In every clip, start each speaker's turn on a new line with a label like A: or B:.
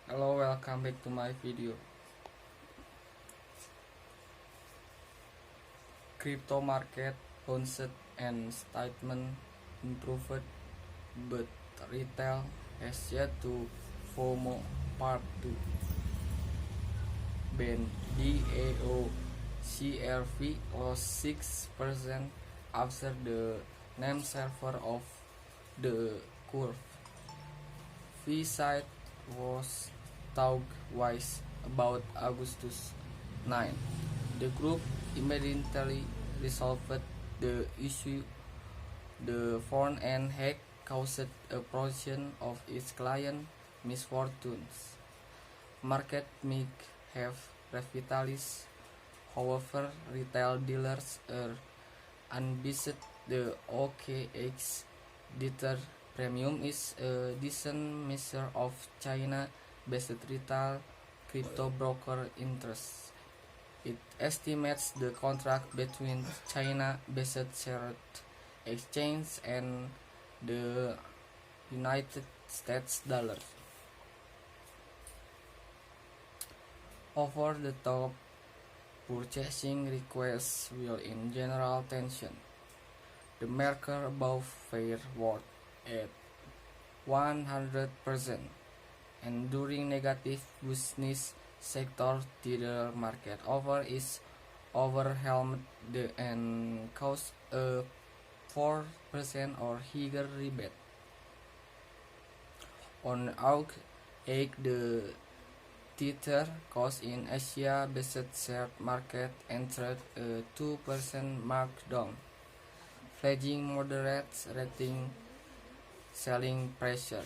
A: Hello, welcome back to my video. Crypto market bounced and statement improved, but retail has yet to FOMO Part 2. Ben DAO CRV lost 6% after the name server of the curve. V-site was twice about Augustus 9. The group immediately resolved the issue. The front-end hack caused a portion of its client misfortunes. Market may have revitalized, however, retail dealers are unbiased. The OKX Tether Premium is a decent measure of China-based retail crypto broker interest. It estimates the contract between China-based shared exchange and the United States dollar. Over-the-top purchasing requests will in general tension the marker above fair worth at 100%, and during negative business sector tether market over is overwhelmed and caused a 4% or higher rebate. On August 8, the Tether cost in Asia-based shared market entered a 2% markdown, flagging moderate rating selling pressure.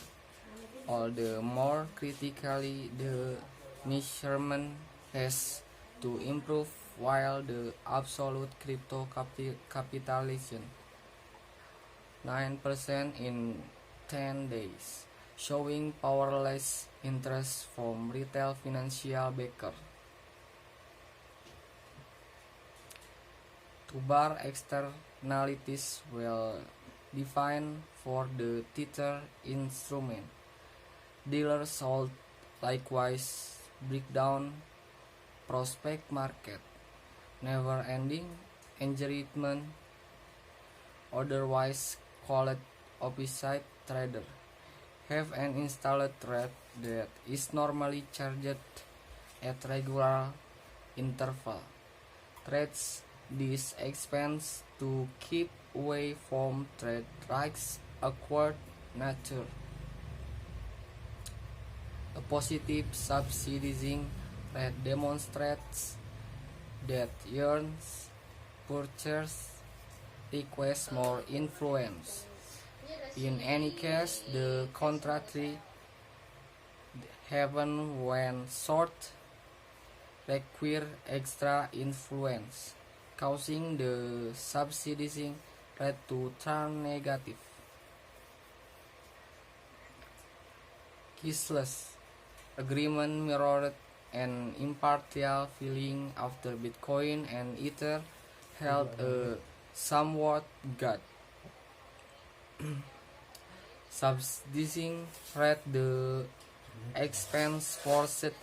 A: All the more critically, the measurement has to improve while the absolute crypto capitalization 9% in 10 days, showing powerless interest from retail financial backer. Two bar externalities will define for the Tether instrument. Dealers sold likewise break down prospect market, never-ending engagement, otherwise called opposite trader, have an installed thread that is normally charged at regular interval. Trades this expense to keep away from trade risks awkward nature. A positive subsidizing rate demonstrates that yearns purchase request more influence. In any case, the contrary happen when short require extra influence, causing the subsidizing rate to turn negative. Cashless agreement mirrored an impartial feeling after Bitcoin and Ether held a somewhat gut. Subsidizing rate the expense forced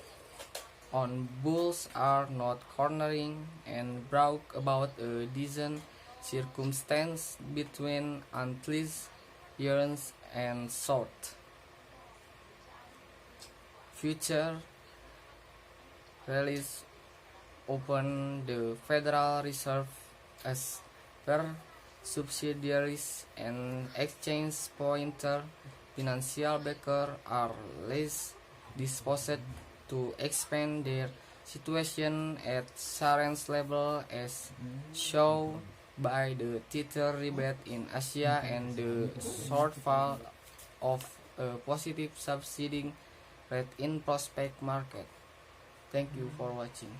A: on bulls are not cornering and brought about a decent circumstance between unleashed yearns and short. Future release open the Federal Reserve as per subsidiaries and exchange pointer financial backer are less disposed to expand their situation at current level, as shown by the Tether rebate in Asia and the shortfall of a positive subsidizing rate in prospect market. Thank you for watching.